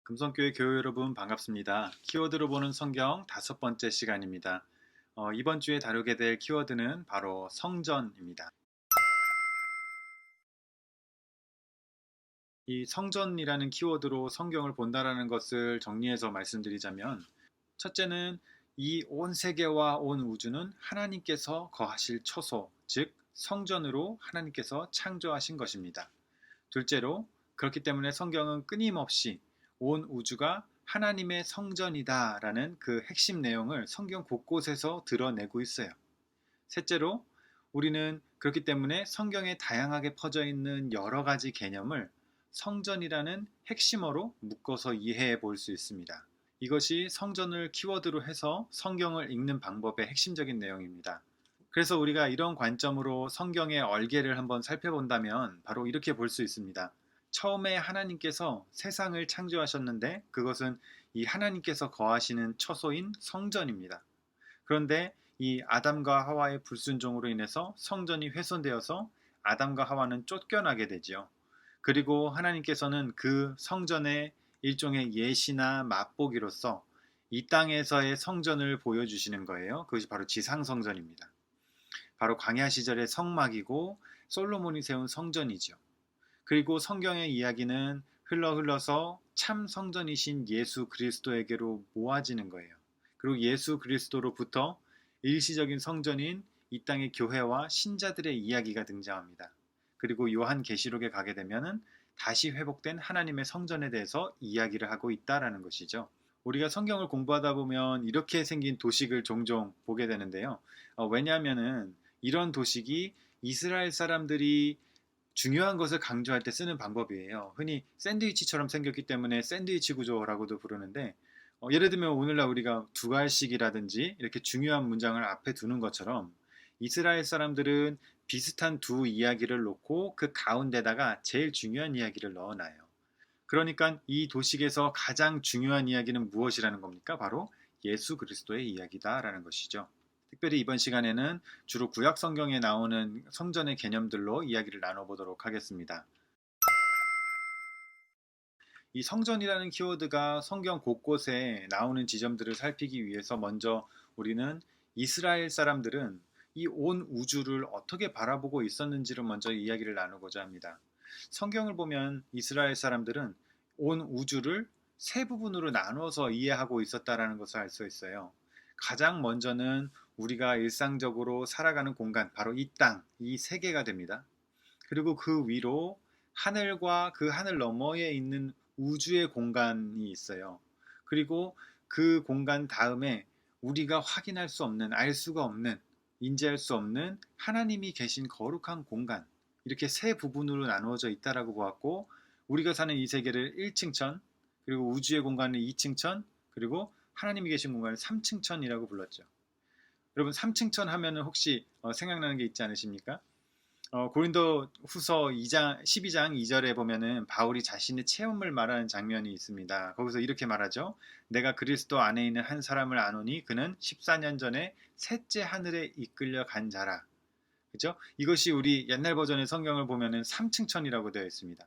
금성교회 교회 여러분 반갑습니다. 키워드로 보는 성경 5번째 시간입니다. 이번 주에 다루게 될 키워드는 바로 성전입니다. 이 성전이라는 키워드로 성경을 본다라는 것을 정리해서 말씀드리자면, 첫째는 이 온 세계와 온 우주는 하나님께서 거하실 처소, 즉 성전으로 하나님께서 창조하신 것입니다. 둘째로, 그렇기 때문에 성경은 끊임없이 온 우주가 하나님의 성전이다라는 그 핵심 내용을 성경 곳곳에서 드러내고 있어요. 셋째로, 우리는 그렇기 때문에 성경에 다양하게 퍼져 있는 여러 가지 개념을 성전이라는 핵심어로 묶어서 이해해 볼 수 있습니다. 이것이 성전을 키워드로 해서 성경을 읽는 방법의 핵심적인 내용입니다. 그래서 우리가 이런 관점으로 성경의 얼개를 한번 살펴본다면 바로 이렇게 볼 수 있습니다. 처음에 하나님께서 세상을 창조하셨는데 그것은 이 하나님께서 거하시는 처소인 성전입니다. 그런데 이 아담과 하와의 불순종으로 인해서 성전이 훼손되어서 아담과 하와는 쫓겨나게 되지요. 그리고 하나님께서는 그 성전의 일종의 예시나 맛보기로서 이 땅에서의 성전을 보여주시는 거예요. 그것이 바로 지상성전입니다. 바로 광야 시절의 성막이고 솔로몬이 세운 성전이죠. 그리고 성경의 이야기는 흘러서 참 성전이신 예수 그리스도에게로 모아지는 거예요. 그리고 예수 그리스도로부터 일시적인 성전인 이 땅의 교회와 신자들의 이야기가 등장합니다. 그리고 요한계시록에 가게 되면은 다시 회복된 하나님의 성전에 대해서 이야기를 하고 있다라는 것이죠. 우리가 성경을 공부하다 보면 이렇게 생긴 도식을 종종 보게 되는데요. 왜냐하면은 이런 도식이 이스라엘 사람들이 중요한 것을 강조할 때 쓰는 방법이에요. 흔히 샌드위치처럼 생겼기 때문에 샌드위치 구조라고도 부르는데, 예를 들면 오늘날 우리가 두갈식이라든지 이렇게 중요한 문장을 앞에 두는 것처럼 이스라엘 사람들은 비슷한 두 이야기를 놓고 그 가운데다가 제일 중요한 이야기를 넣어놔요. 그러니까 이 도식에서 가장 중요한 이야기는 무엇이라는 겁니까? 바로 예수 그리스도의 이야기다라는 것이죠. 특별히 이번 시간에는 주로 구약 성경에 나오는 성전의 개념들로 이야기를 나눠보도록 하겠습니다. 이 성전이라는 키워드가 성경 곳곳에 나오는 지점들을 살피기 위해서 먼저 우리는 이스라엘 사람들은 이 온 우주를 어떻게 바라보고 있었는지를 먼저 이야기를 나누고자 합니다. 성경을 보면 이스라엘 사람들은 온 우주를 세 부분으로 나누어서 이해하고 있었다라는 것을 알 수 있어요. 가장 먼저는 우리가 일상적으로 살아가는 공간, 바로 이 땅, 이 세계가 됩니다. 그리고 그 위로 하늘과 그 하늘 너머에 있는 우주의 공간이 있어요. 그리고 그 공간 다음에 우리가 확인할 수 없는, 알 수가 없는, 인지할 수 없는 하나님이 계신 거룩한 공간, 이렇게 세 부분으로 나누어져 있다라고 보았고, 우리가 사는 이 세계를 1층천, 그리고 우주의 공간을 2층천, 그리고 하나님이 계신 공간을 3층천이라고 불렀죠. 여러분 3층천 하면은 혹시 생각나는 게 있지 않으십니까? 고린도 후서 2장, 12장 2절에 보면은 바울이 자신의 체험을 말하는 장면이 있습니다. 거기서 이렇게 말하죠. 내가 그리스도 안에 있는 한 사람을 아노니 그는 14년 전에 셋째 하늘에 이끌려 간 자라. 그죠? 이것이 우리 옛날 버전의 성경을 보면은 3층천이라고 되어 있습니다.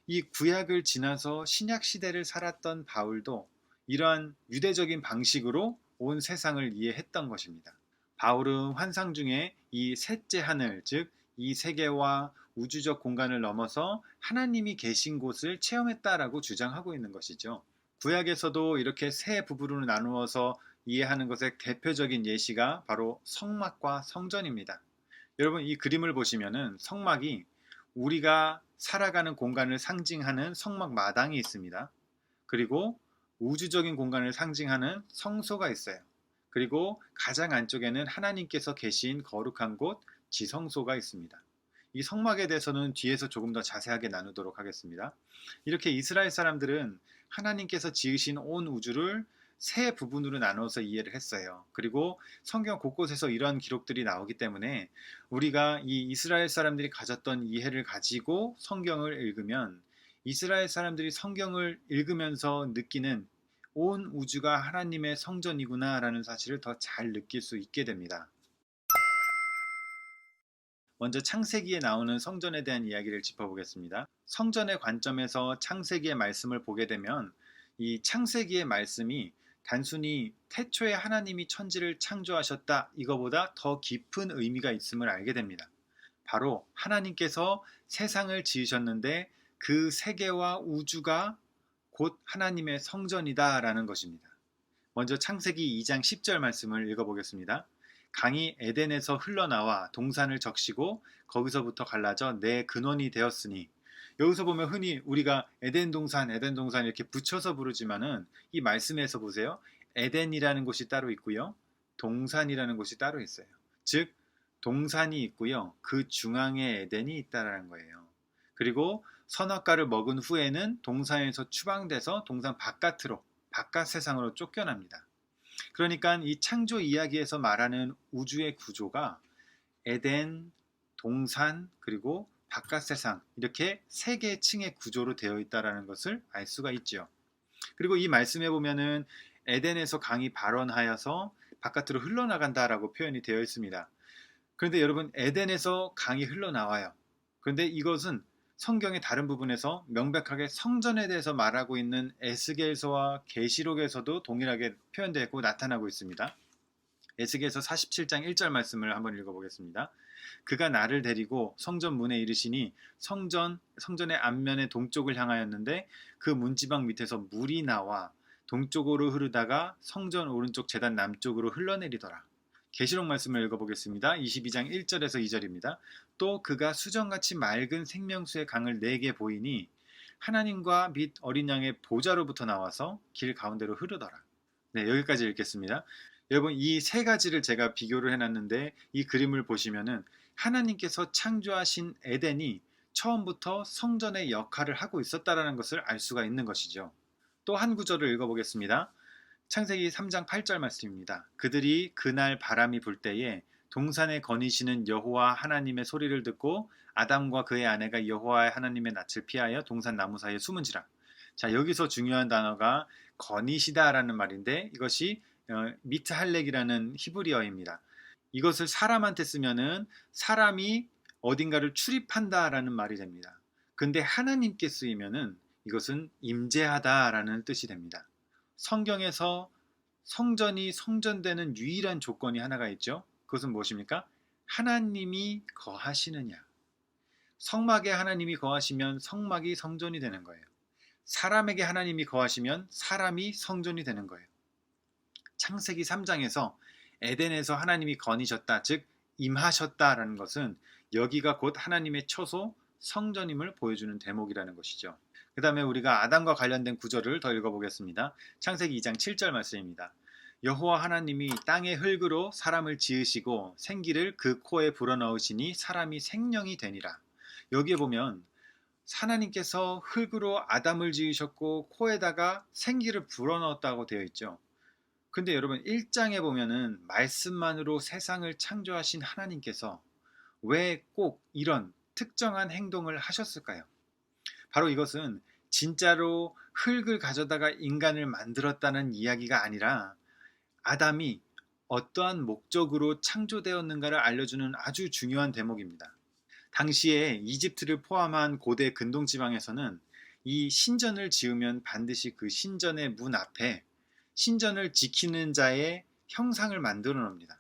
이 구약을 지나서 신약 시대를 살았던 바울도 이러한 유대적인 방식으로 온 세상을 이해했던 것입니다. 바울은 환상 중에 이 셋째 하늘, 즉 이 세계와 우주적 공간을 넘어서 하나님이 계신 곳을 체험했다라고 주장하고 있는 것이죠. 구약에서도 이렇게 세 부분으로 나누어서 이해하는 것의 대표적인 예시가 바로 성막과 성전입니다. 여러분 이 그림을 보시면은 성막이 우리가 살아가는 공간을 상징하는 성막 마당이 있습니다. 그리고 우주적인 공간을 상징하는 성소가 있어요. 그리고 가장 안쪽에는 하나님께서 계신 거룩한 곳 지성소가 있습니다. 이 성막에 대해서는 뒤에서 조금 더 자세하게 나누도록 하겠습니다. 이렇게 이스라엘 사람들은 하나님께서 지으신 온 우주를 세 부분으로 나눠서 이해를 했어요. 그리고 성경 곳곳에서 이러한 기록들이 나오기 때문에 우리가 이 이스라엘 사람들이 가졌던 이해를 가지고 성경을 읽으면 이스라엘 사람들이 성경을 읽으면서 느끼는 온 우주가 하나님의 성전이구나라는 사실을 더 잘 느낄 수 있게 됩니다. 먼저 창세기에 나오는 성전에 대한 이야기를 짚어보겠습니다. 성전의 관점에서 창세기의 말씀을 보게 되면 이 창세기의 말씀이 단순히 태초에 하나님이 천지를 창조하셨다 이거보다 더 깊은 의미가 있음을 알게 됩니다. 바로 하나님께서 세상을 지으셨는데 그 세계와 우주가 곧 하나님의 성전이다라는 것입니다. 먼저 창세기 2장 10절 말씀을 읽어보겠습니다. 강이 에덴에서 흘러나와 동산을 적시고 거기서부터 갈라져 내 근원이 되었으니. 여기서 보면 흔히 우리가 에덴 동산 이렇게 붙여서 부르지만은 이 말씀에서 보세요. 에덴이라는 곳이 따로 있고요. 동산이라는 곳이 따로 있어요. 즉 동산이 있고요. 그 중앙에 에덴이 있다라는 거예요. 그리고 선악과를 먹은 후에는 동산에서 추방돼서 동산 바깥으로 바깥 세상으로 쫓겨납니다. 그러니까 이 창조 이야기에서 말하는 우주의 구조가 에덴, 동산, 그리고 바깥 세상 이렇게 세 개의 층의 구조로 되어 있다는 것을 알 수가 있죠. 그리고 이 말씀에 보면은 에덴에서 강이 발원하여서 바깥으로 흘러나간다라고 표현이 되어 있습니다. 그런데 여러분 에덴에서 강이 흘러나와요. 그런데 이것은 성경의 다른 부분에서 명백하게 성전에 대해서 말하고 있는 에스겔서와 계시록에서도 동일하게 표현되고 나타나고 있습니다. 에스겔서 47장 1절 말씀을 한번 읽어보겠습니다. 그가 나를 데리고 성전 문에 이르시니 성전의 앞면의 동쪽을 향하였는데 그 문지방 밑에서 물이 나와 동쪽으로 흐르다가 성전 오른쪽 제단 남쪽으로 흘러내리더라. 계시록 말씀을 읽어보겠습니다. 22장 1절에서 2절입니다. 또 그가 수정같이 맑은 생명수의 강을 4개 보이니 하나님과 및 어린 양의 보좌로부터 나와서 길 가운데로 흐르더라. 네, 여기까지 읽겠습니다. 여러분 이 세 가지를 제가 비교를 해놨는데 이 그림을 보시면은 하나님께서 창조하신 에덴이 처음부터 성전의 역할을 하고 있었다라는 것을 알 수가 있는 것이죠. 또 한 구절을 읽어보겠습니다. 창세기 3장 8절 말씀입니다. 그들이 그날 바람이 불 때에 동산에 거니시는 여호와 하나님의 소리를 듣고 아담과 그의 아내가 여호와 하나님의 낯을 피하여 동산 나무 사이에 숨은지라. 자, 여기서 중요한 단어가 거니시다라는 말인데 이것이 미트할렉이라는 히브리어입니다. 이것을 사람한테 쓰면은 사람이 어딘가를 출입한다라는 말이 됩니다. 근데 하나님께 쓰이면은 이것은 임재하다라는 뜻이 됩니다. 성경에서 성전이 성전되는 유일한 조건이 하나가 있죠. 그것은 무엇입니까? 하나님이 거하시느냐. 성막에 하나님이 거하시면 성막이 성전이 되는 거예요. 사람에게 하나님이 거하시면 사람이 성전이 되는 거예요. 창세기 3장에서 에덴에서 하나님이 거니셨다, 즉 임하셨다라는 것은 여기가 곧 하나님의 처소 성전임을 보여주는 대목이라는 것이죠. 그 다음에 우리가 아담과 관련된 구절을 더 읽어보겠습니다. 창세기 2장 7절 말씀입니다. 여호와 하나님이 땅의 흙으로 사람을 지으시고 생기를 그 코에 불어넣으시니 사람이 생명이 되니라. 여기에 보면 하나님께서 흙으로 아담을 지으셨고 코에다가 생기를 불어넣었다고 되어 있죠. 근데 여러분 1장에 보면은 말씀만으로 세상을 창조하신 하나님께서 왜 꼭 이런 특정한 행동을 하셨을까요? 바로 이것은 진짜로 흙을 가져다가 인간을 만들었다는 이야기가 아니라 아담이 어떠한 목적으로 창조되었는가를 알려주는 아주 중요한 대목입니다. 당시에 이집트를 포함한 고대 근동지방에서는 이 신전을 지으면 반드시 그 신전의 문 앞에 신전을 지키는 자의 형상을 만들어 놓습니다.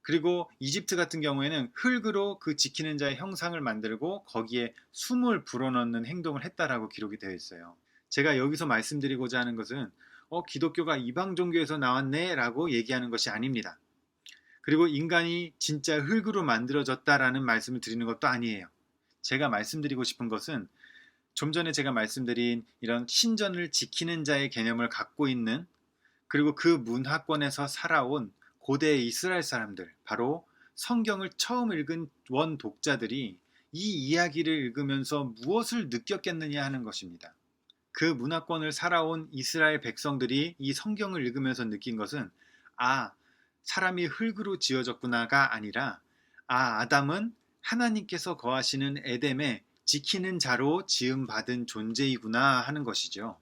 그리고 이집트 같은 경우에는 흙으로 그 지키는 자의 형상을 만들고 거기에 숨을 불어넣는 행동을 했다라고 기록이 되어 있어요. 제가 여기서 말씀드리고자 하는 것은 기독교가 이방 종교에서 나왔네 라고 얘기하는 것이 아닙니다. 그리고 인간이 진짜 흙으로 만들어졌다라는 말씀을 드리는 것도 아니에요. 제가 말씀드리고 싶은 것은 좀 전에 제가 말씀드린 이런 신전을 지키는 자의 개념을 갖고 있는, 그리고 그 문화권에서 살아온 고대 이스라엘 사람들, 바로 성경을 처음 읽은 원 독자들이 이 이야기를 읽으면서 무엇을 느꼈겠느냐 하는 것입니다. 그 문화권을 살아온 이스라엘 백성들이 이 성경을 읽으면서 느낀 것은 사람이 흙으로 지어졌구나가 아니라 아담은 하나님께서 거하시는 에덴에 지키는 자로 지음받은 존재이구나 하는 것이죠.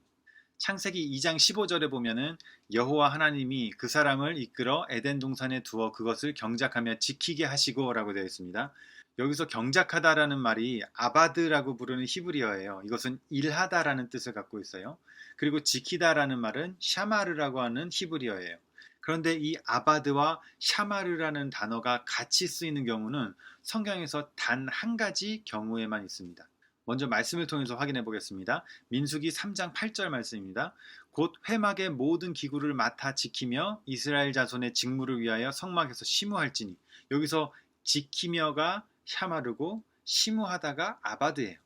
창세기 2장 15절에 보면은 여호와 하나님이 그 사람을 이끌어 에덴 동산에 두어 그것을 경작하며 지키게 하시고 라고 되어 있습니다. 여기서 경작하다라는 말이 아바드라고 부르는 히브리어예요. 이것은 일하다라는 뜻을 갖고 있어요. 그리고 지키다라는 말은 샤마르라고 하는 히브리어예요. 그런데 이 아바드와 샤마르라는 단어가 같이 쓰이는 경우는 성경에서 단 한 가지 경우에만 있습니다. 먼저 말씀을 통해서 확인해 보겠습니다. 민수기 3장 8절 말씀입니다. 곧 회막의 모든 기구를 맡아 지키며 이스라엘 자손의 직무를 위하여 성막에서 심우할지니, 여기서 지키며가 샤마르고 심우하다가 아바드예요.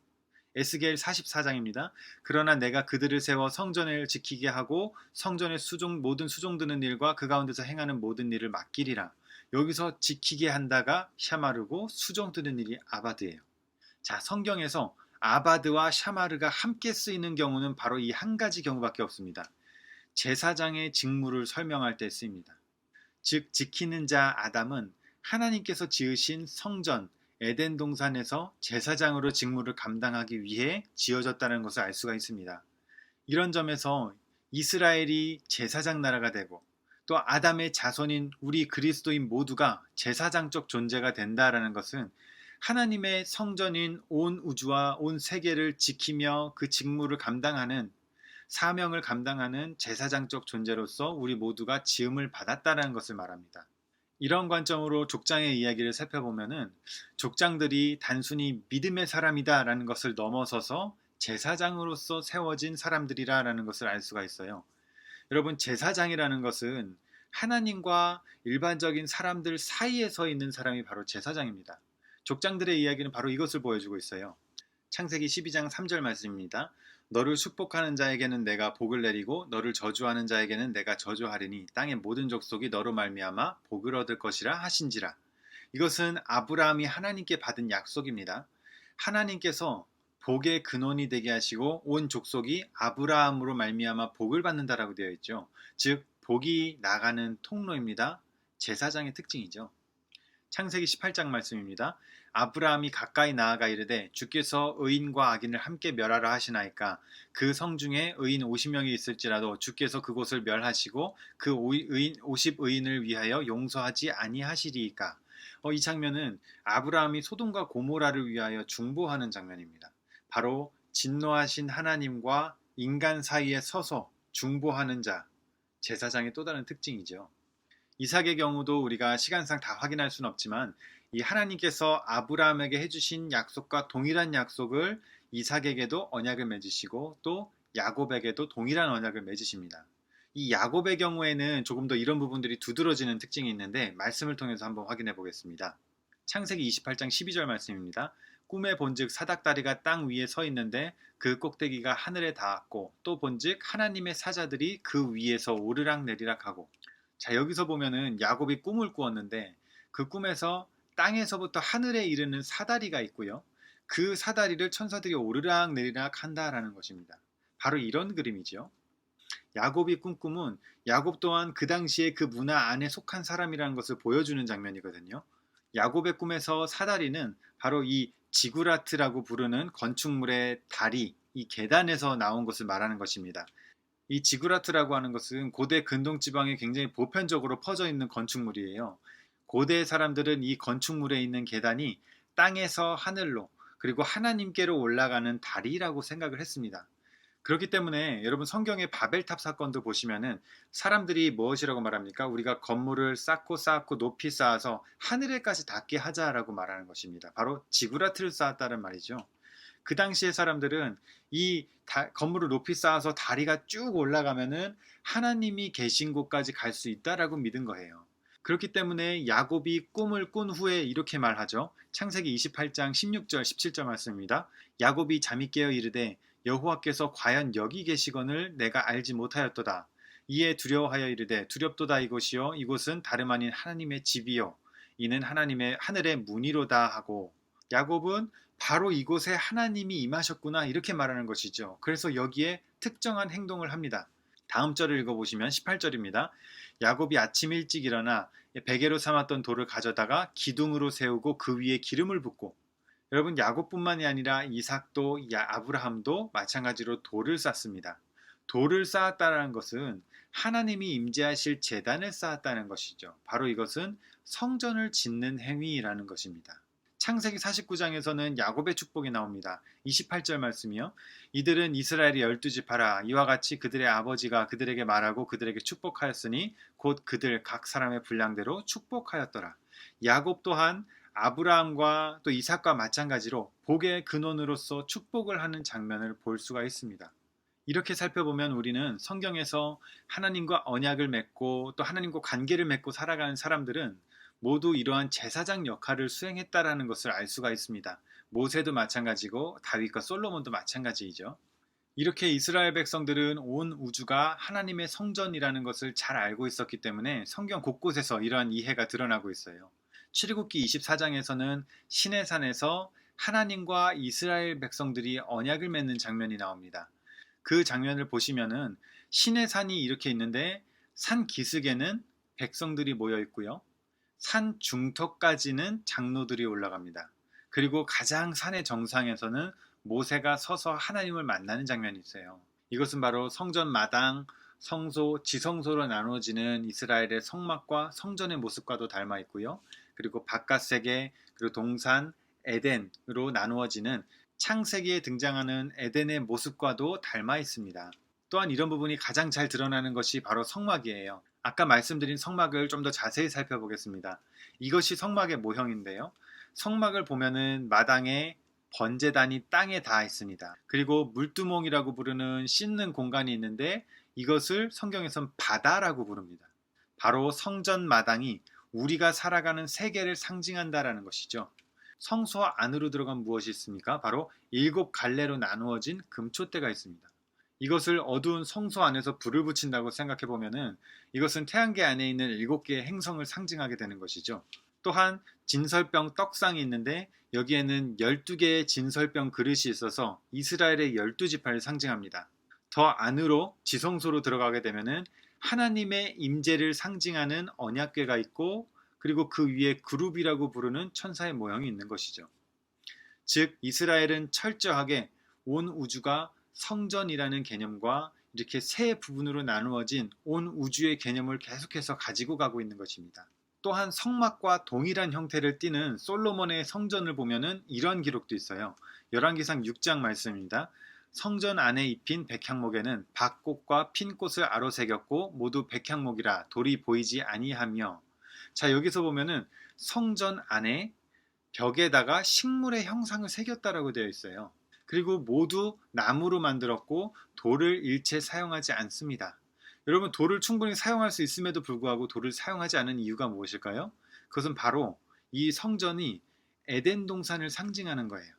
에스겔 44장입니다. 그러나 내가 그들을 세워 성전을 지키게 하고 성전의 모든 수종 드는 일과 그 가운데서 행하는 모든 일을 맡기리라. 여기서 지키게 한다가 샤마르고 수종 드는 일이 아바드예요. 자, 성경에서 아바드와 샤마르가 함께 쓰이는 경우는 바로 이 한 가지 경우밖에 없습니다. 제사장의 직무를 설명할 때 쓰입니다. 즉, 지키는 자 아담은 하나님께서 지으신 성전 에덴 동산에서 제사장으로 직무를 감당하기 위해 지어졌다는 것을 알 수가 있습니다. 이런 점에서 이스라엘이 제사장 나라가 되고 또 아담의 자손인 우리 그리스도인 모두가 제사장적 존재가 된다라는 것은 하나님의 성전인 온 우주와 온 세계를 지키며 그 직무를 감당하는, 사명을 감당하는 제사장적 존재로서 우리 모두가 지음을 받았다는 것을 말합니다. 이런 관점으로 족장의 이야기를 살펴보면은 족장들이 단순히 믿음의 사람이다라는 것을 넘어서서 제사장으로서 세워진 사람들이라는 것을 알 수가 있어요. 여러분, 제사장이라는 것은 하나님과 일반적인 사람들 사이에 서 있는 사람이 바로 제사장입니다. 족장들의 이야기는 바로 이것을 보여주고 있어요. 창세기 12장 3절 말씀입니다. 너를 축복하는 자에게는 내가 복을 내리고 너를 저주하는 자에게는 내가 저주하리니 땅의 모든 족속이 너로 말미암아 복을 얻을 것이라 하신지라. 이것은 아브라함이 하나님께 받은 약속입니다. 하나님께서 복의 근원이 되게 하시고 온 족속이 아브라함으로 말미암아 복을 받는다라고 되어 있죠. 즉 복이 나가는 통로입니다. 제사장의 특징이죠. 창세기 18장 말씀입니다. 아브라함이 가까이 나아가 이르되 주께서 의인과 악인을 함께 멸하라 하시나이까 그 성 중에 의인 50명이 있을지라도 주께서 그곳을 멸하시고 그 50의인을 위하여 용서하지 아니하시리이까. 이 장면은 아브라함이 소돔과 고모라를 위하여 중보하는 장면입니다. 바로 진노하신 하나님과 인간 사이에 서서 중보하는 자, 제사장의 또 다른 특징이죠. 이삭의 경우도 우리가 시간상 다 확인할 수는 없지만 이 하나님께서 아브라함에게 해주신 약속과 동일한 약속을 이삭에게도 언약을 맺으시고 또 야곱에게도 동일한 언약을 맺으십니다. 이 야곱의 경우에는 조금 더 이런 부분들이 두드러지는 특징이 있는데 말씀을 통해서 한번 확인해 보겠습니다. 창세기 28장 12절 말씀입니다. 꿈에 본즉 사닥다리가 땅 위에 서 있는데 그 꼭대기가 하늘에 닿았고 또 본즉 하나님의 사자들이 그 위에서 오르락 내리락 하고. 자, 여기서 보면은 야곱이 꿈을 꾸었는데 그 꿈에서 땅에서부터 하늘에 이르는 사다리가 있고요. 그 사다리를 천사들이 오르락 내리락 한다라는 것입니다. 바로 이런 그림이죠. 야곱이 꾼 꿈은 야곱 또한 그 당시에 그 문화 안에 속한 사람이라는 것을 보여주는 장면이거든요. 야곱의 꿈에서 사다리는 바로 이 지구라트라고 부르는 건축물의 다리, 이 계단에서 나온 것을 말하는 것입니다. 이 지구라트라고 하는 것은 고대 근동 지방에 굉장히 보편적으로 퍼져 있는 건축물이에요. 고대 사람들은 이 건축물에 있는 계단이 땅에서 하늘로 그리고 하나님께로 올라가는 다리라고 생각을 했습니다. 그렇기 때문에 여러분 성경의 바벨탑 사건도 보시면은 사람들이 무엇이라고 말합니까? 우리가 건물을 쌓고 높이 쌓아서 하늘에까지 닿게 하자라고 말하는 것입니다. 바로 지구라트를 쌓았다는 말이죠. 그 당시의 사람들은 이 건물을 높이 쌓아서 다리가 쭉 올라가면은 하나님이 계신 곳까지 갈 수 있다라고 믿은 거예요. 그렇기 때문에 야곱이 꿈을 꾼 후에 이렇게 말하죠. 창세기 28장 16절 17절 말씀입니다. 야곱이 잠이 깨어 이르되 여호와께서 과연 여기 계시거늘 내가 알지 못하였도다. 이에 두려워하여 이르되 두렵도다 이곳이요 이곳은 다름 아닌 하나님의 집이요 이는 하나님의 하늘의 문이로다 하고. 야곱은 바로 이곳에 하나님이 임하셨구나 이렇게 말하는 것이죠. 그래서 여기에 특정한 행동을 합니다. 다음 절을 읽어보시면 18절입니다. 야곱이 아침 일찍 일어나 베개로 삼았던 돌을 가져다가 기둥으로 세우고 그 위에 기름을 붓고. 여러분, 야곱뿐만이 아니라 이삭도 아브라함도 마찬가지로 돌을 쌓습니다. 돌을 쌓았다는 것은 하나님이 임재하실 제단을 쌓았다는 것이죠. 바로 이것은 성전을 짓는 행위라는 것입니다. 창세기 49장에서는 야곱의 축복이 나옵니다. 28절 말씀이요. 이들은 이스라엘의 12지파라. 이와 같이 그들의 아버지가 그들에게 말하고 그들에게 축복하였으니 곧 그들 각 사람의 분량대로 축복하였더라. 야곱 또한 아브라함과 또 이삭과 마찬가지로 복의 근원으로서 축복을 하는 장면을 볼 수가 있습니다. 이렇게 살펴보면 우리는 성경에서 하나님과 언약을 맺고 또 하나님과 관계를 맺고 살아가는 사람들은 모두 이러한 제사장 역할을 수행했다라는 것을 알 수가 있습니다. 모세도 마찬가지고 다윗과 솔로몬도 마찬가지이죠. 이렇게 이스라엘 백성들은 온 우주가 하나님의 성전이라는 것을 잘 알고 있었기 때문에 성경 곳곳에서 이러한 이해가 드러나고 있어요. 출애굽기 24장에서는 시내산에서 하나님과 이스라엘 백성들이 언약을 맺는 장면이 나옵니다. 그 장면을 보시면은 시내산이 이렇게 있는데 산 기슭에는 백성들이 모여 있고요. 산 중턱까지는 장로들이 올라갑니다. 그리고 가장 산의 정상에서는 모세가 서서 하나님을 만나는 장면이 있어요. 이것은 바로 성전 마당, 성소, 지성소로 나누어지는 이스라엘의 성막과 성전의 모습과도 닮아 있고요. 그리고 바깥 세계, 그리고 동산, 에덴으로 나누어지는 창세기에 등장하는 에덴의 모습과도 닮아 있습니다. 또한 이런 부분이 가장 잘 드러나는 것이 바로 성막이에요. 아까 말씀드린 성막을 좀 더 자세히 살펴보겠습니다. 이것이 성막의 모형인데요. 성막을 보면은 마당에 번제단이 땅에 닿아 있습니다. 그리고 물두멍이라고 부르는 씻는 공간이 있는데 이것을 성경에선 바다라고 부릅니다. 바로 성전 마당이 우리가 살아가는 세계를 상징한다라는 것이죠. 성소 안으로 들어가면 무엇이 있습니까? 바로 7갈래로 나누어진 금초대가 있습니다. 이것을 어두운 성소 안에서 불을 붙인다고 생각해 보면은 이것은 태양계 안에 있는 7개의 행성을 상징하게 되는 것이죠. 또한 진설병 떡상이 있는데 여기에는 12개의 진설병 그릇이 있어서 이스라엘의 12지파를 상징합니다. 더 안으로 지성소로 들어가게 되면은 하나님의 임재를 상징하는 언약궤가 있고 그리고 그 위에 그룹이라고 부르는 천사의 모형이 있는 것이죠. 즉 이스라엘은 철저하게 온 우주가 성전이라는 개념과 이렇게 세 부분으로 나누어진 온 우주의 개념을 계속해서 가지고 가고 있는 것입니다. 또한 성막과 동일한 형태를 띠는 솔로몬의 성전을 보면은 이런 기록도 있어요. 열왕기상 6장 말씀입니다. 성전 안에 입힌 백향목에는 박꽃과 핀꽃을 아로새겼고 모두 백향목이라 돌이 보이지 아니하며. 자, 여기서 보면은 성전 안에 벽에다가 식물의 형상을 새겼다라고 되어 있어요. 그리고 모두 나무로 만들었고 돌을 일체 사용하지 않습니다. 여러분, 돌을 충분히 사용할 수 있음에도 불구하고 돌을 사용하지 않은 이유가 무엇일까요? 그것은 바로 이 성전이 에덴 동산을 상징하는 거예요.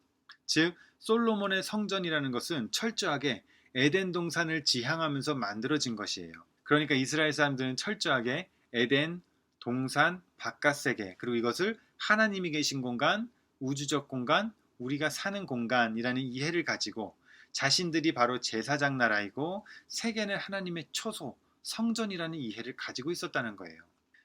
즉 솔로몬의 성전이라는 것은 철저하게 에덴 동산을 지향하면서 만들어진 것이에요. 그러니까 이스라엘 사람들은 철저하게 에덴, 동산, 바깥 세계, 그리고 이것을 하나님이 계신 공간, 우주적 공간, 우리가 사는 공간이라는 이해를 가지고 자신들이 바로 제사장 나라이고 세계는 하나님의 초소, 성전이라는 이해를 가지고 있었다는 거예요.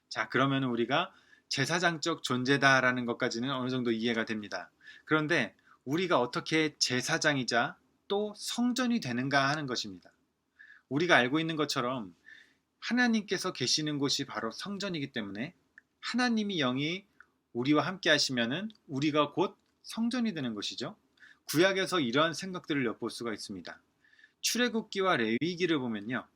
자, 그러면 우리가 제사장적 존재다라는 것까지는 어느 정도 이해가 됩니다. 그런데 우리가 어떻게 제사장이자 또 성전이 되는가 하는 것입니다. 우리가 알고 있는 것처럼 하나님께서 계시는 곳이 바로 성전이기 때문에 하나님이 영이 우리와 함께 하시면은 우리가 곧 성전이 되는 것이죠. 구약에서 이러한 생각들을 엿볼 수가 있습니다. 출애굽기와 레위기를 보면요.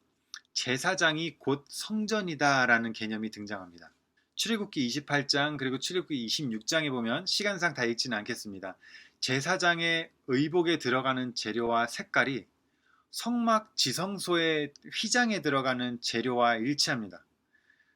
제사장이 곧 성전이다라는 개념이 등장합니다. 출애굽기 28장 그리고 출애굽기 26장에 보면 시간상 다 읽지는 않겠습니다. 제사장의 의복에 들어가는 재료와 색깔이 성막 지성소의 휘장에 들어가는 재료와 일치합니다.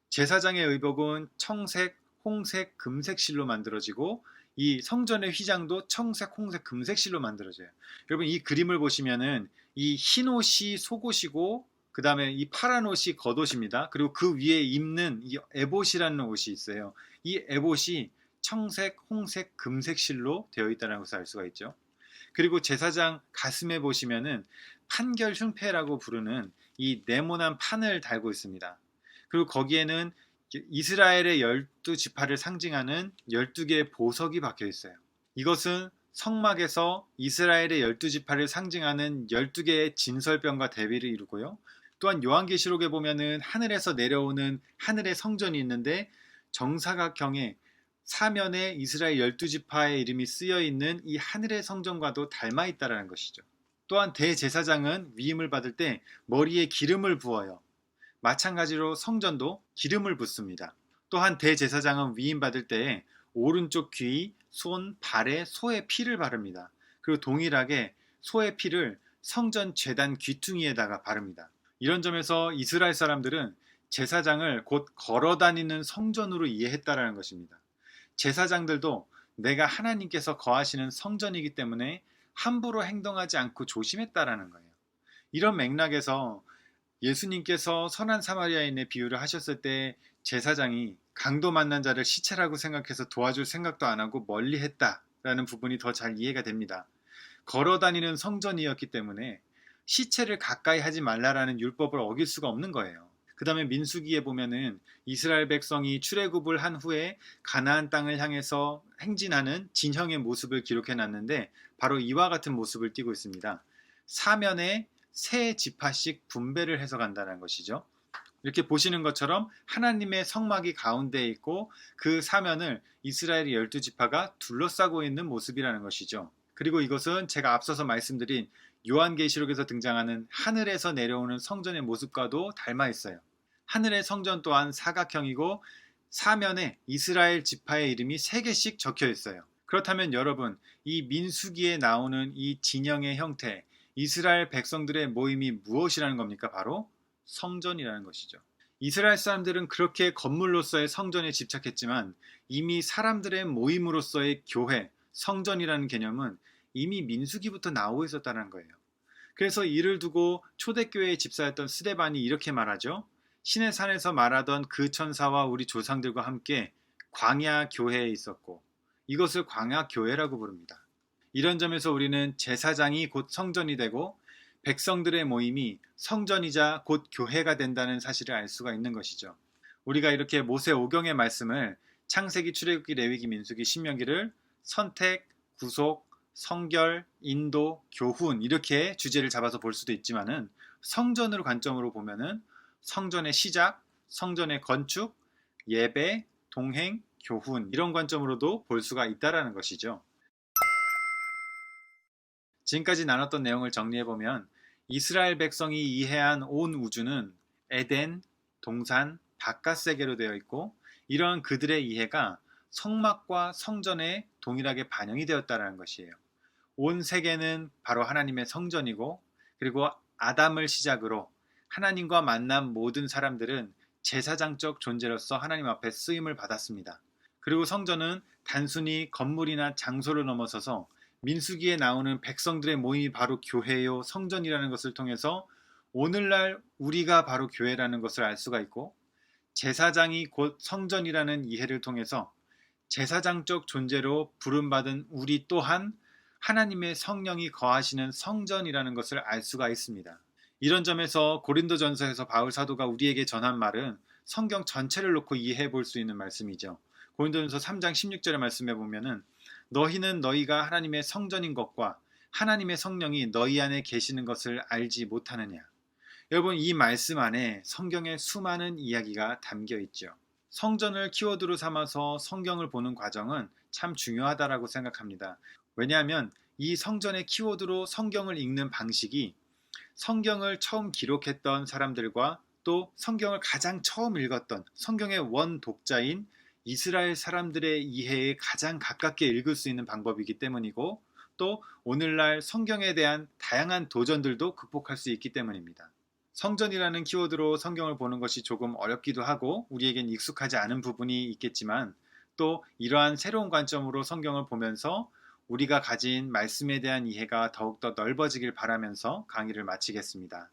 제사장의 의복은 청색, 홍색, 금색 실로 만들어지고 이 성전의 휘장도 청색, 홍색, 금색 실로 만들어져요. 여러분 이 그림을 보시면은 이 흰 옷이 속옷이고 그 다음에 이 파란 옷이 겉옷입니다. 그리고 그 위에 입는 이 에봇이라는 옷이 있어요. 이 에봇이 청색, 홍색, 금색 실로 되어 있다는 것을 알 수가 있죠. 그리고 제사장 가슴에 보시면은 판결 흉패라고 부르는 이 네모난 판을 달고 있습니다. 그리고 거기에는 이스라엘의 12지파를 상징하는 12개의 보석이 박혀 있어요. 이것은 성막에서 이스라엘의 12지파를 상징하는 12개의 진설병과 대비를 이루고요. 또한 요한계시록에 보면은 하늘에서 내려오는 하늘의 성전이 있는데 정사각형의 사면에 이스라엘 12지파의 이름이 쓰여 있는 이 하늘의 성전과도 닮아 있다라는 것이죠. 또한 대제사장은 위임을 받을 때 머리에 기름을 부어요. 마찬가지로 성전도 기름을 붓습니다. 또한 대제사장은 위임받을 때에 오른쪽 귀, 손, 발에 소의 피를 바릅니다. 그리고 동일하게 소의 피를 성전 제단 귀퉁이에다가 바릅니다. 이런 점에서 이스라엘 사람들은 제사장을 곧 걸어다니는 성전으로 이해했다라는 것입니다. 제사장들도 내가 하나님께서 거하시는 성전이기 때문에 함부로 행동하지 않고 조심했다라는 거예요. 이런 맥락에서 예수님께서 선한 사마리아인의 비유를 하셨을 때 제사장이 강도 만난 자를 시체라고 생각해서 도와줄 생각도 안 하고 멀리 했다라는 부분이 더 잘 이해가 됩니다. 걸어다니는 성전이었기 때문에 시체를 가까이 하지 말라라는 율법을 어길 수가 없는 거예요. 그 다음에 민수기에 보면은 이스라엘 백성이 출애굽을 한 후에 가나안 땅을 향해서 행진하는 진형의 모습을 기록해 놨는데 바로 이와 같은 모습을 띠고 있습니다. 사면에 세 지파씩 분배를 해서 간다는 것이죠. 이렇게 보시는 것처럼 하나님의 성막이 가운데에 있고 그 사면을 이스라엘의 12지파가 둘러싸고 있는 모습이라는 것이죠. 그리고 이것은 제가 앞서서 말씀드린 요한계시록에서 등장하는 하늘에서 내려오는 성전의 모습과도 닮아 있어요. 하늘의 성전 또한 사각형이고 사면에 이스라엘 지파의 이름이 3개씩 적혀 있어요. 그렇다면 여러분, 이 민수기에 나오는 이 진영의 형태, 이스라엘 백성들의 모임이 무엇이라는 겁니까? 바로 성전이라는 것이죠. 이스라엘 사람들은 그렇게 건물로서의 성전에 집착했지만 이미 사람들의 모임으로서의 교회, 성전이라는 개념은 이미 민수기부터 나오고 있었다는 거예요. 그래서 이를 두고 초대교회의 집사였던 스데반이 이렇게 말하죠. 신의 산에서 말하던 그 천사와 우리 조상들과 함께 광야 교회에 있었고 이것을 광야 교회라고 부릅니다. 이런 점에서 우리는 제사장이 곧 성전이 되고 백성들의 모임이 성전이자 곧 교회가 된다는 사실을 알 수가 있는 것이죠. 우리가 이렇게 모세 오경의 말씀을 창세기, 출애굽기, 레위기, 민수기, 신명기를 선택, 구속, 성결, 인도, 교훈 이렇게 주제를 잡아서 볼 수도 있지만은 성전으로 관점으로 보면은 성전의 시작, 성전의 건축, 예배, 동행, 교훈 이런 관점으로도 볼 수가 있다라는 것이죠. 지금까지 나눴던 내용을 정리해보면 이스라엘 백성이 이해한 온 우주는 에덴, 동산, 바깥 세계로 되어 있고 이러한 그들의 이해가 성막과 성전에 동일하게 반영이 되었다는 것이에요. 온 세계는 바로 하나님의 성전이고 그리고 아담을 시작으로 하나님과 만난 모든 사람들은 제사장적 존재로서 하나님 앞에 쓰임을 받았습니다. 그리고 성전은 단순히 건물이나 장소를 넘어서서 민수기에 나오는 백성들의 모임이 바로 교회요 성전이라는 것을 통해서 오늘날 우리가 바로 교회라는 것을 알 수가 있고 제사장이 곧 성전이라는 이해를 통해서 제사장적 존재로 부름받은 우리 또한 하나님의 성령이 거하시는 성전이라는 것을 알 수가 있습니다. 이런 점에서 고린도전서에서 바울 사도가 우리에게 전한 말은 성경 전체를 놓고 이해해 볼 수 있는 말씀이죠. 고린도전서 3장 16절의 말씀에 보면은 너희는 너희가 하나님의 성전인 것과 하나님의 성령이 너희 안에 계시는 것을 알지 못하느냐. 여러분 이 말씀 안에 성경의 수많은 이야기가 담겨 있죠. 성전을 키워드로 삼아서 성경을 보는 과정은 참 중요하다라고 생각합니다. 왜냐하면 이 성전의 키워드로 성경을 읽는 방식이 성경을 처음 기록했던 사람들과 또 성경을 가장 처음 읽었던 성경의 원독자인 이스라엘 사람들의 이해에 가장 가깝게 읽을 수 있는 방법이기 때문이고 또 오늘날 성경에 대한 다양한 도전들도 극복할 수 있기 때문입니다. 성전이라는 키워드로 성경을 보는 것이 조금 어렵기도 하고 우리에겐 익숙하지 않은 부분이 있겠지만 또 이러한 새로운 관점으로 성경을 보면서 우리가 가진 말씀에 대한 이해가 더욱더 넓어지길 바라면서 강의를 마치겠습니다.